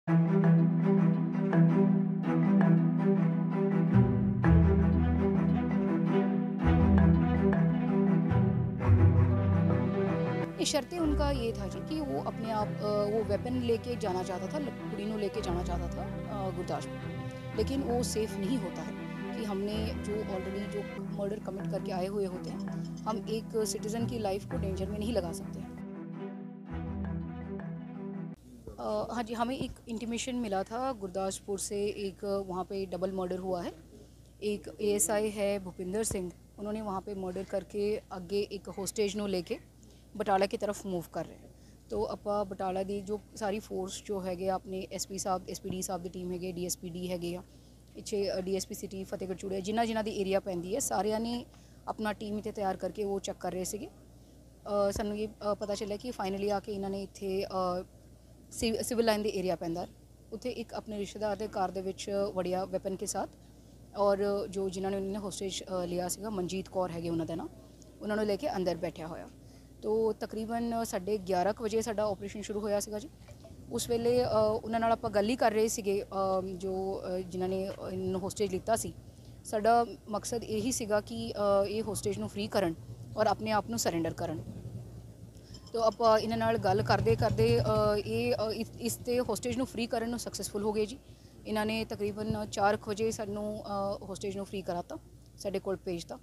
ये शर्तें उनका ये था जी कि वो अपने आप वो वेपन लेके जाना चाहता था, कुड़ी नूं लेके जाना चाहता था गुरदासपुर। लेकिन वो सेफ़ नहीं होता है कि हमने जो ऑलरेडी जो मर्डर कमिट करके आए हुए होते हैं, हम एक सिटीज़न की लाइफ को डेंजर में नहीं लगा सकते हैं। हाँ जी, हमें एक इंटीमेशन मिला था गुरदासपुर से, एक वहाँ पे डबल मर्डर हुआ है। एक एएसआई है भूपिंदर सिंह, उन्होंने वहाँ पे मर्डर करके अगे एक होस्टेज ਨੂੰ लेके बटाला की तरफ मूव कर रहे हैं। तो ਆਪਾਂ बटाला ਦੀ जो सारी फोर्स जो हैगे अपने एसपी साहब एसपीडी साहब ਦੀ ਟੀਮ ਹੈਗੇ, ਡੀਐਸਪੀਡੀ ਹੈਗੇ ਆ, ਪਿੱਛੇ ਡੀਐਸਪੀ ਸਿਟੀ ਫਤਿਹਗੜ੍ਹ ਚੂੜੀਆ ਜਿਨ੍ਹਾਂ ਦੀ ਏਰੀਆ ਪੈਂਦੀ ਹੈ, ਸਾਰਿਆਂ ਨੇ अपना टीम इतने तैयार करके वो चेक कर रहे थे। ਸਾਨੂੰ ये पता चला कि फाइनली आके इन्होंने इतने सिविल लाइन के एरिया पैंदा उत्थे एक अपने रिश्तेदार के कार दे विच वड़िया वैपन के साथ, और जो जिन्होंने उन्होंने होस्टेज लिया सीगा मनजीत कौर है उन्होंने ना, उन्होंने लेके अंदर बैठा होया। तो तकरीबन 11:30 बजे साडा ऑपरेशन शुरू होया सीगा जी। उस वेले उन्हां नाल आपां गल ही कर रहे सीगे, जो जिन्होंने इन्होंने होस्टेज लिता सी। साडा मकसद यही सीगा कि ये होस्टेज नूं फ्री करन और अपने आप नूं सरेंडर करन। तो आप इन्हां नाल गल करदे करदे ये इस ते होस्टेज नूं फ्री करन नूं सक्सैसफुल हो गए जी। इन्होंने तकरीबन 4 बजे सानू होस्टेज नूं फ्री कराता, साडे कोल भेजता।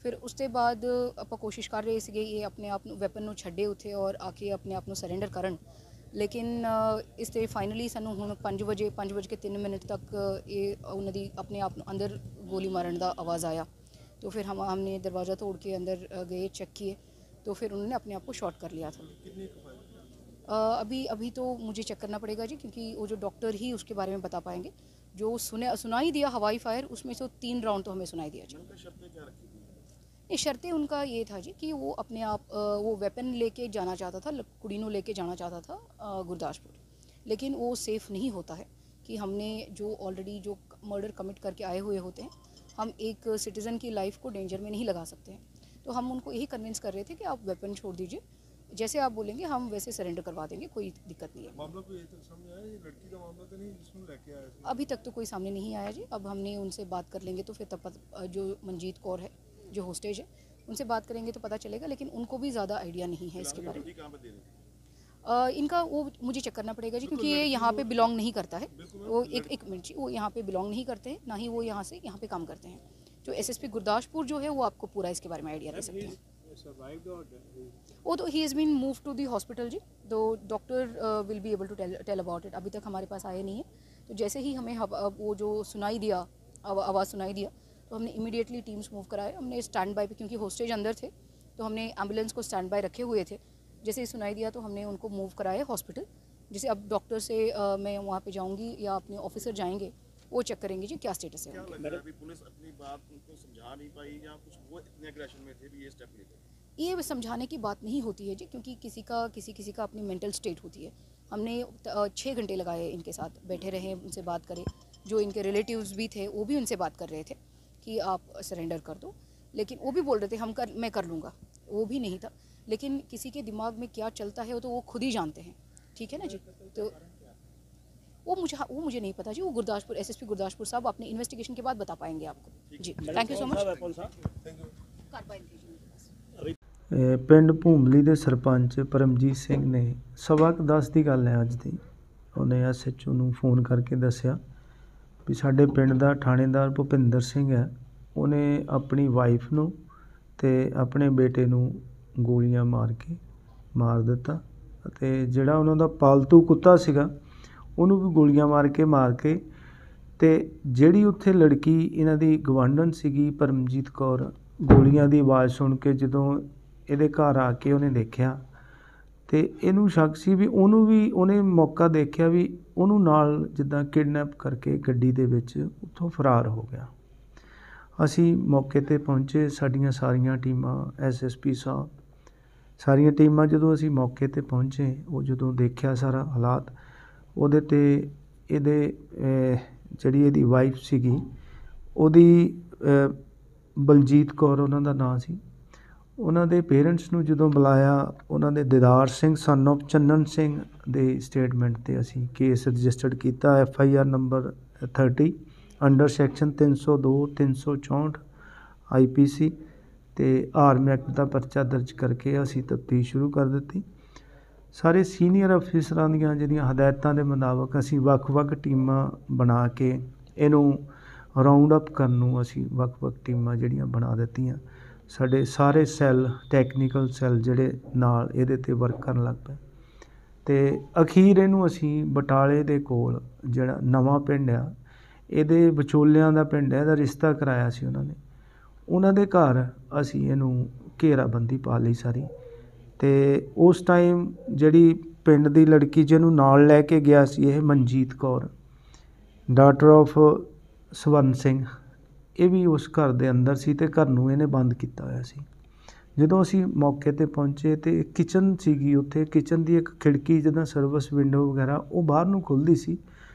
फिर उसके बाद आप कोशिश कर रहे थे ये अपने आप वैपन नूं छड्डे उत्थे और आके अपने आप नूं सरेंडर करन। लेकिन इस ते फाइनली सानू हुण 5:03 तक ये उन्होंने अपने आप अंदर गोली मारन का आवाज़ आया। तो फिर हमने दरवाज़ा तोड़ के अंदर गए, चेक किए, तो फिर उन्होंने अपने आप को शॉट कर लिया था। अभी तो मुझे चेक करना पड़ेगा जी, क्योंकि वो जो डॉक्टर ही उसके बारे में बता पाएंगे। जो सुनाई दिया हवाई फायर, उसमें से 3 राउंड तो हमें सुनाई दिया जी। ये शर्तें उनका ये था जी कि वो अपने आप वो वेपन लेके जाना चाहता था, कुड़ी नूं लेके जाना चाहता था गुरदासपुर। लेकिन वो सेफ़ नहीं होता है कि हमने जो ऑलरेडी जो मर्डर कमिट करके आए हुए होते हैं, हम एक सिटीज़न की लाइफ को डेंजर में नहीं लगा सकते हैं। तो हम उनको यही कन्विंस कर रहे थे कि आप वेपन छोड़ दीजिए, जैसे आप बोलेंगे हम वैसे सरेंडर करवा देंगे, कोई दिक्कत नहीं है। मामला कोई सामने आया, ये लड़की का मामला तो नहीं जिसमें लेके आया था? अभी तक तो कोई सामने नहीं आया जी। अब हमने उनसे बात कर लेंगे तो फिर तब जो मनजीत कौर है जो होस्टेज है, उनसे बात करेंगे तो पता चलेगा। लेकिन उनको भी ज़्यादा आइडिया नहीं है इसके बारे में। इनका वो मुझे चेक करना पड़ेगा जी, क्योंकि ये यहाँ पे बिलोंग नहीं करता है। वो एक मिनट जी, वो यहाँ पे बिलोंग नहीं करते हैं, ना ही वो यहाँ से यहाँ पे काम करते हैं। जो एसएसपी गुरदासपुर जो है वो आपको पूरा इसके बारे में आइडिया दे सकते हैं। वो तो he has been move to the hospital जी, तो doctor will be able to tell about it. अभी तक हमारे पास आए नहीं है। तो जैसे ही हमें वो जो सुनाई दिया, आवाज़ सुनाई दिया, तो हमने इमीडिएटली टीम्स मूव कराए। हमने स्टैंड बाय पे, क्योंकि होस्टेज अंदर थे, तो हमने एम्बुलेंस को स्टैंड बाय रखे हुए थे। जैसे ही सुनाई दिया तो हमने उनको मूव कराए हॉस्पिटल। जैसे अब डॉक्टर से मैं वहाँ पे जाऊँगी या अपने ऑफिसर जाएंगे, वो चेक करेंगे जी क्या स्टेटस है। क्या लग रहा है अभी पुलिस अपनी बात उनको समझा नहीं पाई या कुछ, वो इतने एग्रेशन में थे भी ये स्टेप लेते? ये समझाने की बात नहीं होती है जी, क्योंकि किसी का अपनी मेंटल स्टेट होती है। हमने 6 घंटे लगाए इनके साथ, बैठे रहे, उनसे बात करें। जो इनके रिलेटिव्स भी थे वो भी उनसे बात कर रहे थे कि आप सरेंडर कर दो, लेकिन वो भी बोल रहे थे मैं कर लूँगा, वो भी नहीं था। लेकिन किसी के दिमाग में क्या चलता है तो वो खुद ही जानते हैं, ठीक है ना जी। तो वो मुझे नहीं पता जी, वो गुरदासपुर एसएसपी गुरदासपुर साहब अपने इन्वेस्टिगेशन के बाद बता पाएंगे आपको जी। Thank you so much. ਪਿੰਡ ਭੂਮਲੀ ਦੇ ਸਰਪੰਚ ਪਰਮਜੀਤ ਸਿੰਘ ਨੇ 10:15 ਦੀ ਗੱਲ ਹੈ ਅੱਜ ਦੀ, ਉਹਨੇ ਐਸਐਚਓ ਨੂੰ ਫੋਨ ਕਰਕੇ ਦੱਸਿਆ ਵੀ ਸਾਡੇ ਪਿੰਡ ਦਾ ਥਾਣੇਦਾਰ ਭੁਪਿੰਦਰ ਸਿੰਘ ਹੈ, ਉਹਨੇ ਆਪਣੀ ਵਾਈਫ ਨੂੰ ਤੇ ਆਪਣੇ ਬੇਟੇ ਨੂੰ ਗੋਲੀਆਂ ਮਾਰ ਕੇ ਮਾਰ ਦਿੱਤਾ, ਅਤੇ ਜਿਹੜਾ ਉਹਨਾਂ ਦਾ ਪਾਲਤੂ ਕੁੱਤਾ ਸੀਗਾ ਉਹਨੂੰ ਵੀ ਗੋਲੀਆਂ ਮਾਰ ਕੇ ਅਤੇ ਜਿਹੜੀ ਉੱਥੇ ਲੜਕੀ ਇਹਨਾਂ ਦੀ ਗਵਾਂਢਣ ਸੀਗੀ ਪਰਮਜੀਤ ਕੌਰ, ਗੋਲੀਆਂ ਦੀ ਆਵਾਜ਼ ਸੁਣ ਕੇ ਜਦੋਂ ਇਹਦੇ ਘਰ ਆ ਕੇ ਉਹਨੇ ਦੇਖਿਆ ਅਤੇ ਇਹਨੂੰ ਸ਼ੱਕ ਸੀ ਵੀ ਉਹਨੇ ਮੌਕਾ ਦੇਖਿਆ ਵੀ ਉਹਨੂੰ ਨਾਲ ਜਿੱਦਾਂ ਕਿਡਨੈਪ ਕਰਕੇ ਗੱਡੀ ਦੇ ਵਿੱਚ ਉੱਥੋਂ ਫਰਾਰ ਹੋ ਗਿਆ। ਅਸੀਂ ਮੌਕੇ 'ਤੇ ਪਹੁੰਚੇ, ਸਾਡੀਆਂ ਸਾਰੀਆਂ ਟੀਮਾਂ, ਐਸਐਸਪੀ ਸਾਹਿਬ, ਸਾਰੀਆਂ ਟੀਮਾਂ ਜਦੋਂ ਅਸੀਂ ਮੌਕੇ 'ਤੇ ਪਹੁੰਚੇ, ਉਹ ਜਦੋਂ ਦੇਖਿਆ ਸਾਰਾ ਹਾਲਾਤ, ਉਹਦੇ 'ਤੇ ਜਿਹੜੀ ਇਹਦੀ ਵਾਈਫ ਸੀਗੀ, ਉਹਦੀ ਬਲਜੀਤ ਕੌਰ ਉਹਨਾਂ ਦਾ ਨਾਂ ਸੀ, ਉਹਨਾਂ ਦੇ ਪੇਰੈਂਟਸ ਨੂੰ ਜਦੋਂ ਬੁਲਾਇਆ, ਉਹਨਾਂ ਦੇ ਦੀਦਾਰ ਸਿੰਘ ਸਨ ਆਫ ਚੰਨਨ ਸਿੰਘ ਦੇ ਸਟੇਟਮੈਂਟ ਤੇ ਅਸੀਂ ਕੇਸ ਰਜਿਸਟਰਡ ਕੀਤਾ FIR number 30 under section 302 364 IPC ਤੇ ਆਰਮ ਐਕਟ ਦਾ ਪਰਚਾ ਦਰਜ ਕਰਕੇ ਅਸੀਂ ਤਫਤੀਸ਼ ਸ਼ੁਰੂ ਕਰ ਦਿੱਤੀ। ਸਾਰੇ ਸੀਨੀਅਰ ਅਫਸਰਾਂ ਦੀਆਂ ਜਿਹੜੀਆਂ ਹਦਾਇਤਾਂ ਦੇ ਮੁਤਾਬਕ ਅਸੀਂ ਵੱਖ-ਵੱਖ ਟੀਮਾਂ ਬਣਾ ਕੇ ਇਹਨੂੰ ਰਾਉਂਡ ਅਪ ਕਰਨ ਨੂੰ ਅਸੀਂ ਵੱਖ-ਵੱਖ ਟੀਮਾਂ ਜਿਹੜੀਆਂ ਬਣਾ ਦਿੱਤੀਆਂ। ਸਾਡੇ ਸਾਰੇ ਸੈੱਲ, ਟੈਕਨੀਕਲ ਸੈੱਲ ਜਿਹੜੇ ਨਾਲ ਇਹਦੇ ਤੇ ਵਰਕ ਕਰਨ ਲੱਗ ਪਏ ਤੇ ਅਖੀਰ ਇਹਨੂੰ ਅਸੀਂ ਬਟਾਲੇ ਦੇ ਕੋਲ ਜਿਹੜਾ ਨਵਾਂ ਪਿੰਡ ਆ, ਇਹਦੇ ਵਿਚੋਲਿਆਂ ਦਾ ਪਿੰਡ ਹੈ, ਇਹਦਾ ਰਿਸ਼ਤਾ ਕਰਾਇਆ ਸੀ ਉਹਨਾਂ ਨੇ, ਉਹਨਾਂ ਦੇ ਘਰ ਅਸੀਂ ਇਹਨੂੰ ਘੇਰਾਬੰਦੀ ਪਾ ਲਈ ਸਾਰੀ। ਤੇ ਉਸ ਟਾਈਮ ਜਿਹੜੀ ਪਿੰਡ ਦੀ ਲੜਕੀ ਜਿਹਨੂੰ ਨਾਲ ਲੈ ਕੇ ਗਿਆ ਸੀ ਇਹ ਮਨਜੀਤ ਕੌਰ, ਡਾਟਰ ਆਫ ਸਵਰਨ ਸਿੰਘ, ਇਹ ਵੀ ਉਸ ਘਰ ਦੇ ਅੰਦਰ ਸੀ ਤੇ ਘਰ ਨੂੰ ਇਹਨੇ ਬੰਦ ਕੀਤਾ ਹੋਇਆ ਸੀ। ਜਦੋਂ ਅਸੀਂ ਮੌਕੇ ਤੇ ਪਹੁੰਚੇ ਤੇ ਕਿਚਨ ਸੀਗੀ ਉੱਥੇ, ਕਿਚਨ ਦੀ ਇੱਕ ਖਿੜਕੀ ਜਿੱਦਾਂ ਸਰਵਿਸ ਵਿੰਡੋ ਵਗੈਰਾ ਉਹ ਬਾਹਰ ਨੂੰ ਖੁੱਲ੍ਹਦੀ ਸੀ,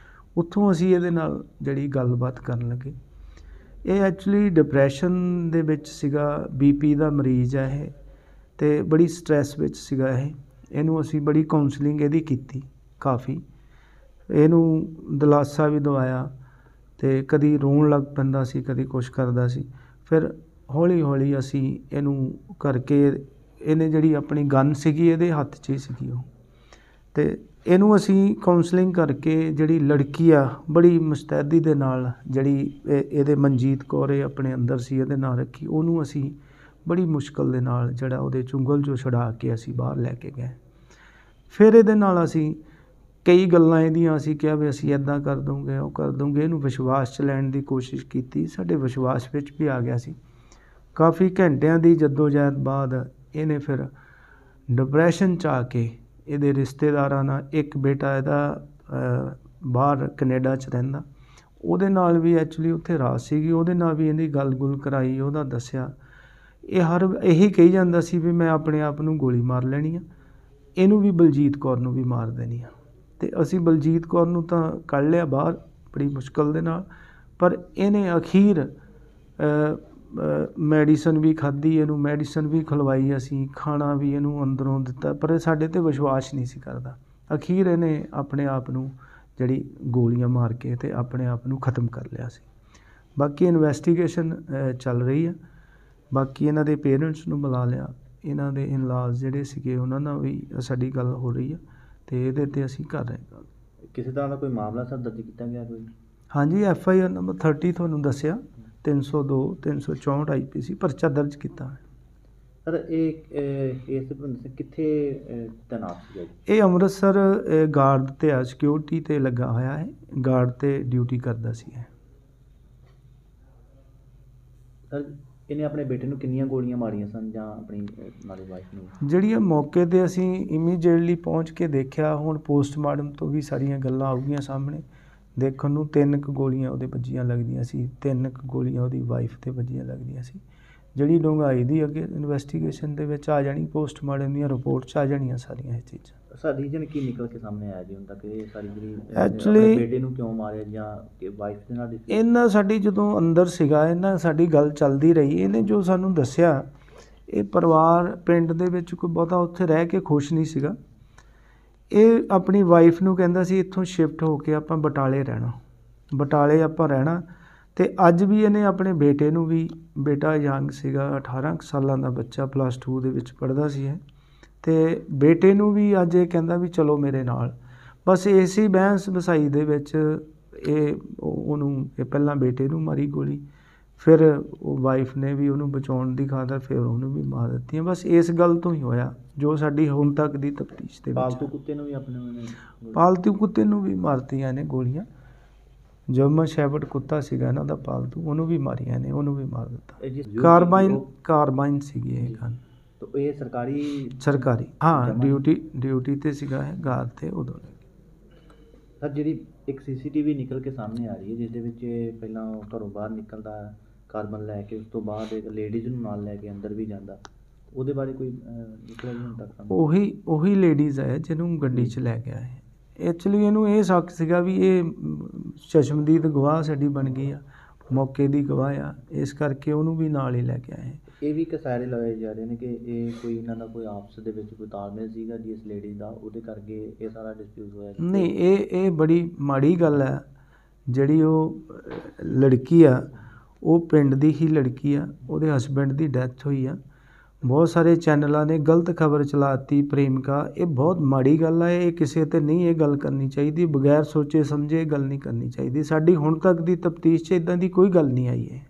ਉੱਥੋਂ ਅਸੀਂ ਇਹਦੇ ਨਾਲ ਜਿਹੜੀ ਗੱਲਬਾਤ ਕਰਨ ਲੱਗੇ। ਇਹ ਐਕਚੁਅਲੀ ਡਿਪਰੈਸ਼ਨ ਦੇ ਵਿੱਚ ਸੀਗਾ, BP ਦਾ ਮਰੀਜ਼ ਹੈ ਇਹ ਤੇ ਬੜੀ ਸਟ੍ਰੈਸ ਵਿੱਚ ਸੀਗਾ ਇਹਨੂੰ ਅਸੀਂ ਬੜੀ ਕਾਉਂਸਲਿੰਗ ਇਹਦੀ ਕੀਤੀ ਕਾਫੀ, ਇਹਨੂੰ ਦਿਲਾਸਾ ਵੀ ਦਵਾਇਆ ਤੇ ਕਦੀ ਰੋਣ ਲੱਗ ਪੈਂਦਾ ਸੀ, ਕਦੀ ਕੁਛ ਕਰਦਾ ਸੀ। ਫਿਰ ਹੌਲੀ ਹੌਲੀ ਅਸੀਂ ਇਹਨੂੰ ਕਰਕੇ, ਇਹਨੇ ਜਿਹੜੀ ਆਪਣੀ ਗਨ ਸੀਗੀ ਇਹਦੇ ਹੱਥ 'ਚ ਹੀ ਸੀਗੀ ਉਹ, ਤੇ ਇਹਨੂੰ ਅਸੀਂ ਕਾਉਂਸਲਿੰਗ ਕਰਕੇ ਜਿਹੜੀ ਲੜਕੀ ਆ ਬੜੀ ਮੁਸਤੈਦੀ ਦੇ ਨਾਲ ਜਿਹੜੀ ਇਹਦੇ ਮਨਜੀਤ ਕੌਰ ਇਹ ਆਪਣੇ ਅੰਦਰ ਸੀ ਇਹਦੇ ਨਾਲ ਰੱਖੀ, ਉਹਨੂੰ ਅਸੀਂ ਬੜੀ ਮੁਸ਼ਕਲ ਦੇ ਨਾਲ ਜਿਹੜਾ ਉਹਦੇ ਚੁੰਗਲ 'ਚੋਂ ਛੁਡਾ ਕੇ ਅਸੀਂ ਬਾਹਰ ਲੈ ਕੇ ਗਏ। ਫਿਰ ਇਹਦੇ ਨਾਲ ਅਸੀਂ ਕਈ ਗੱਲਾਂ ਇਹਦੀਆਂ ਅਸੀਂ ਕਿਹਾ ਵੀ ਅਸੀਂ ਇੱਦਾਂ ਕਰ ਦੂੰਗੇ, ਉਹ ਕਰ ਦੂੰਗੇ, ਇਹਨੂੰ ਵਿਸ਼ਵਾਸ 'ਚ ਲੈਣ ਦੀ ਕੋਸ਼ਿਸ਼ ਕੀਤੀ, ਸਾਡੇ ਵਿਸ਼ਵਾਸ ਵਿੱਚ ਵੀ ਆ ਗਿਆ ਸੀ। ਕਾਫੀ ਘੰਟਿਆਂ ਦੀ ਜੱਦੋਜਹਿਦ ਬਾਅਦ ਇਹਨੇ ਫਿਰ ਡਿਪਰੈਸ਼ਨ 'ਚ ਆ ਕੇ ਇਹਦੇ ਰਿਸ਼ਤੇਦਾਰਾਂ ਨਾਲ, ਇੱਕ ਬੇਟਾ ਇਹਦਾ ਬਾਹਰ ਕੈਨੇਡਾ 'ਚ ਰਹਿੰਦਾ, ਉਹਦੇ ਨਾਲ ਵੀ ਐਕਚੁਅਲੀ ਉੱਥੇ ਰਾਤ ਸੀਗੀ, ਉਹਦੇ ਨਾਲ ਵੀ ਇਹਦੀ ਗੱਲ-ਗੁਲ ਕਰਾਈ, ਉਹਦਾ ਦੱਸਿਆ। ਇਹ ਇਹੀ ਕਹੀ ਜਾਂਦਾ ਸੀ ਵੀ ਮੈਂ ਆਪਣੇ ਆਪ ਨੂੰ ਗੋਲੀ ਮਾਰ ਲੈਣੀ ਆ, ਇਹਨੂੰ ਵੀ ਬਲਜੀਤ ਕੌਰ ਨੂੰ ਵੀ ਮਾਰ ਦੇਣੀ ਆ। ਤੇ ਅਸੀਂ ਬਲਜੀਤ ਕੌਰ ਨੂੰ ਤਾਂ ਕੱਢ ਲਿਆ ਬਾਹਰ ਬੜੀ ਮੁਸ਼ਕਲ ਦੇ ਨਾਲ, ਪਰ ਇਹਨੇ ਅਖੀਰ ਮੈਡੀਸਨ ਵੀ ਖਾਧੀ, ਇਹਨੂੰ ਮੈਡੀਸਨ ਵੀ ਖਿਲਵਾਈ, ਅਸੀਂ ਖਾਣਾ ਵੀ ਇਹਨੂੰ ਅੰਦਰੋਂ ਦਿੱਤਾ, ਪਰ ਸਾਡੇ ਤੇ ਵਿਸ਼ਵਾਸ ਨਹੀਂ ਸੀ ਕਰਦਾ। ਅਖੀਰ ਇਹਨੇ ਆਪਣੇ ਆਪ ਨੂੰ ਜਿਹੜੀ ਗੋਲੀਆਂ ਮਾਰ ਕੇ ਤੇ ਆਪਣੇ ਆਪ ਨੂੰ ਖ਼ਤਮ ਕਰ ਲਿਆ ਸੀ। ਬਾਕੀ ਇਨਵੈਸਟੀਗੇਸ਼ਨ ਚੱਲ ਰਹੀ ਆ। ਬਾਕੀ ਇਹਨਾਂ ਦੇ ਪੇਰੈਂਟਸ ਨੂੰ ਬੁਲਾ ਲਿਆ, ਇਹਨਾਂ ਦੇ ਇਨਲਾਜ਼ ਜਿਹੜੇ ਸੀਗੇ ਉਹਨਾਂ ਨਾਲ ਵੀ ਸਾਡੀ ਗੱਲ ਹੋ ਰਹੀ ਆ ਤੇ ਇਹਦੇ ਤੇ ਅਸੀਂ ਕਰ ਰਹੇ ਹਾਂ। ਕਿਸੇ ਤਰ੍ਹਾਂ ਦਾ ਕੋਈ ਮਾਮਲਾ ਸਰ ਦਰਜ ਕੀਤਾ ਗਿਆ ਕੋਈ? ਹਾਂਜੀ, FIR ਨੰਬਰ 30 ਤੁਹਾਨੂੰ ਦੱਸਿਆ, 302 364 IPC ਪਰਚਾ ਦਰਜ ਕੀਤਾ ਹੈ। ਸਰ ਇਸ ਬੰਦੇ ਕਿੱਥੇ ਤੈਨਾਤ ਸੀਗਾ? ਇਹ ਅੰਮ੍ਰਿਤਸਰ ਗਾਰਡ ਤੇ ਆ, ਸਿਕਿਉਰਿਟੀ ਤੇ ਲੱਗਾ ਹੋਇਆ ਹੈ, ਗਾਰਡ ਤੇ ਡਿਊਟੀ ਕਰਦਾ ਸੀ। ਸਰ ਇਹਨੇ ਆਪਣੇ ਬੇਟੇ ਨੂੰ ਕਿੰਨੀਆਂ ਗੋਲੀਆਂ ਮਾਰੀਆਂ ਸਨ ਜਾਂ ਆਪਣੀ ਨਾਲੇ ਵਾਈਫ ਨੂੰ? ਜਿਹੜੀਆਂ ਮੌਕੇ ਤੇ ਅਸੀਂ ਇਮੀਡੀਏਟਲੀ ਪਹੁੰਚ ਕੇ ਦੇਖਿਆ, ਹੁਣ ਪੋਸਟਮਾਰਟਮ ਤੋਂ ਵੀ ਸਾਰੀਆਂ ਗੱਲਾਂ ਆਉਗੀਆਂ ਸਾਹਮਣੇ, ਦੇਖਣ ਨੂੰ 3 ਗੋਲੀਆਂ ਉਹਦੇ ਵੱਜੀਆਂ ਲੱਗਦੀਆਂ ਸੀ, 3 ਗੋਲੀਆਂ ਉਹਦੀ ਵਾਈਫ ਤੇ ਵੱਜੀਆਂ ਲੱਗਦੀਆਂ ਸੀ। ਜਿਹੜੀ ਡੂੰਘਾਈ ਦੀ ਅੱਗੇ ਇਨਵੈਸਟੀਗੇਸ਼ਨ ਦੇ ਵਿੱਚ ਆ ਜਾਣੀ, ਪੋਸਟਮਾਰਟਮ ਦੀਆਂ ਰਿਪੋਰਟ 'ਚ ਆ ਜਾਣੀਆਂ ਸਾਰੀਆਂ ਇਹ ਚੀਜ਼ਾਂ। ਸਰ ਰੀਜਨ ਕੀ ਨਿਕਲ ਕੇ ਸਾਹਮਣੇ ਆਇਆ ਜੀ ਹੁਣ ਤੱਕ? ਇਹ ਸਾਰੀ ਜਿਹੜੀ ਐਕਚੁਅਲੀ ਬੇਟੇ ਨੂੰ ਕਿਉਂ ਮਾਰਿਆ ਜਾਂ ਕਿ ਵਾਈਫ ਦੇ ਨਾਲ? ਇਹਨਾਂ ਸਾਡੀ ਜਦੋਂ ਅੰਦਰ ਸੀਗਾ, ਇਹਨਾਂ ਸਾਡੀ ਗੱਲ ਚੱਲਦੀ ਰਹੀ, ਇਹਨੇ ਜੋ ਸਾਨੂੰ ਦੱਸਿਆ, ਇਹ ਪਰਿਵਾਰ ਪਿੰਡ ਦੇ ਵਿੱਚ ਕੋਈ ਬਹੁਤਾ ਉੱਥੇ ਰਹਿ ਕੇ ਖੁਸ਼ ਨਹੀਂ ਸੀਗਾ। ਇਹ ਆਪਣੀ ਵਾਈਫ ਨੂੰ ਕਹਿੰਦਾ ਸੀ ਇੱਥੋਂ ਸ਼ਿਫਟ ਹੋ ਕੇ ਆਪਾਂ ਬਟਾਲੇ ਰਹਿਣਾ, ਬਟਾਲੇ ਆਪਾਂ ਰਹਿਣਾ। ਤੇ ਅੱਜ ਵੀ ਇਹਨੇ ਆਪਣੇ ਬੇਟੇ ਨੂੰ ਵੀ, ਬੇਟਾ ਯੰਗ ਸੀਗਾ, 18 ਸਾਲਾਂ ਦਾ ਬੱਚਾ, +2 ਦੇ ਵਿੱਚ ਪੜ੍ਹਦਾ ਸੀ ਇਹ, ਤੇ ਬੇਟੇ ਨੂੰ ਵੀ ਅੱਜ ਇਹ ਕਹਿੰਦਾ ਵੀ ਚਲੋ ਮੇਰੇ ਨਾਲ। ਬਸ ਇਸੇ ਬਹਿਸ ਵਸਾਈ ਦੇ ਵਿੱਚ ਉਹਨੂੰ ਪਹਿਲਾਂ ਬੇਟੇ ਨੂੰ ਮਾਰੀ ਗੋਲੀ, ਫਿਰ ਉਹ ਵਾਈਫ ਨੇ ਵੀ ਉਹਨੂੰ ਬਚਾਉਣ ਦੀ ਖਾਤਰ ਫਿਰ ਉਹਨੂੰ ਵੀ ਮਾਰ ਦਿੱਤੀਆਂ। ਬਸ ਇਸ ਗੱਲ ਤੋਂ ਹੀ ਹੋਇਆ ਜੋ ਸਾਡੀ ਹੁਣ ਤੱਕ ਦੀ ਤਫਤੀਸ਼ ਦੇ ਵਿੱਚ। ਪਾਲਤੂ ਕੁੱਤੇ ਨੂੰ ਵੀ ਆਪਣੇ ਪਾਲਤੂ ਕੁੱਤੇ ਨੂੰ ਵੀ ਮਾਰਤੀਆਂ ਨੇ ਗੋਲੀਆਂ, ਜਰਮਨ ਸ਼ੈਫਰਡ ਕੁੱਤਾ ਸੀਗਾ ਇਹਨਾਂ ਦਾ ਪਾਲਤੂ, ਉਹਨੂੰ ਵੀ ਮਾਰੀਆਂ ਨੇ, ਉਹਨੂੰ ਵੀ ਮਾਰ ਦਿੱਤਾ। ਕਾਰਬਾਈਨ ਸੀਗੀ ਇਹ ਗਨ। ਤਾਂ ਇਹ ਸਰਕਾਰੀ ਹਾਂ, ਡਿਊਟੀ ਤੇ ਸੀਗਾ ਇਹ ਗਾਰਡ ਤੇ ਉਦੋਂ। ਸਰ ਜਿਹੜੀ ਇੱਕ CCTV ਨਿਕਲ ਕੇ ਸਾਹਮਣੇ ਆ ਰਹੀ ਹੈ ਜਿਸ ਦੇ ਵਿੱਚ ਪਹਿਲਾਂ ਘਰੋਂ ਬਾਹਰ ਨਿਕਲਦਾ ਕਾਰਬਨ ਲੈ ਕੇ, ਉਸ ਤੋਂ ਬਾਅਦ ਇੱਕ ਲੇਡੀਜ਼ ਨੂੰ ਨਾਲ ਲੈ ਕੇ ਅੰਦਰ ਵੀ ਜਾਂਦਾ, ਉਹਦੇ ਬਾਰੇ ਕੋਈ ਨਿਕਲਿਆ ਨਹੀਂ ਹੁਣ ਤੱਕ? ਉਹੀ ਲੇਡੀਜ਼ ਹੈ ਜਿਹਨੂੰ ਗੱਡੀ 'ਚ ਲੈ ਗਿਆ ਹੈ। ਐਕਚੁਅਲੀ ਇਹਨੂੰ ਇਹ ਸ਼ੱਕ ਸੀਗਾ ਵੀ ਇਹ ਚਸ਼ਮਦੀਦ ਗਵਾਹ ਸਾਡੀ ਬਣ ਗਈ ਆ, ਮੌਕੇ ਦੀ ਗਵਾਹ ਆ, ਇਸ ਕਰਕੇ ਉਹਨੂੰ ਵੀ ਨਾਲ ਹੀ ਲੈ ਕੇ ਆਏ। ਇਹ ਵੀ ਕਸਾਰੇ ਲਗਾਏ ਜਾ ਰਹੇ ਨੇ ਕਿ ਇਹ ਕੋਈ ਇਹਨਾਂ ਦਾ ਕੋਈ ਆਪਸ ਦੇ ਵਿੱਚ ਕੋਈ ਤਾਲਮੇਲ ਸੀਗਾ ਜੀ ਇਸ ਲੇਡੀ ਦਾ, ਉਹਦੇ ਕਰਕੇ ਇਹ ਸਾਰਾ ਡਿਸਪਿਊਟ ਹੋਇਆ ਜੀ। ਨਹੀਂ, ਇਹ ਬੜੀ ਮਾੜੀ ਗੱਲ ਹੈ। ਜਿਹੜੀ ਉਹ ਲੜਕੀ ਆ ਉਹ ਪਿੰਡ ਦੀ ਹੀ ਲੜਕੀ ਆ, ਉਹਦੇ ਹਸਬੈਂਡ ਦੀ ਡੈਥ ਹੋਈ ਆ। ਬਹੁਤ ਸਾਰੇ ਚੈਨਲਾਂ ਨੇ ਗਲਤ ਖਬਰ ਚਲਾਤੀ ਪ੍ਰੇਮਿਕਾ, ਇਹ ਬਹੁਤ ਮਾੜੀ ਗੱਲ ਆ। ਇਹ ਕਿਸੇ ਤੇ ਨਹੀਂ ਇਹ ਗੱਲ ਕਰਨੀ ਚਾਹੀਦੀ, ਬਗੈਰ ਸੋਚੇ ਸਮਝੇ ਇਹ ਗੱਲ ਨਹੀਂ ਕਰਨੀ ਚਾਹੀਦੀ। ਸਾਡੀ ਹੁਣ ਤੱਕ ਦੀ ਤਫਤੀਸ਼ 'ਚ ਇਦਾਂ ਦੀ ਕੋਈ ਗੱਲ ਨਹੀਂ ਆਈ ਹੈ।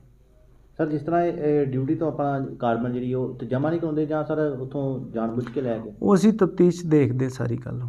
ਸਰ ਜਿਸ ਤਰ੍ਹਾਂ ਇਹ ਡਿਊਟੀ ਤੋਂ ਆਪਣਾ ਕਾਰਬਨ ਜਿਹੜੀ ਉਹ ਜਮ੍ਹਾਂ ਨਹੀਂ ਕਰਾਉਂਦੇ ਜਾਂ ਸਰ ਉੱਥੋਂ ਜਾਣਬੁੱਝ ਕੇ ਲੈ ਕੇ? ਉਹ ਅਸੀਂ ਤਫਤੀਸ਼ ਦੇਖਦੇ ਸਾਰੀ ਗੱਲ।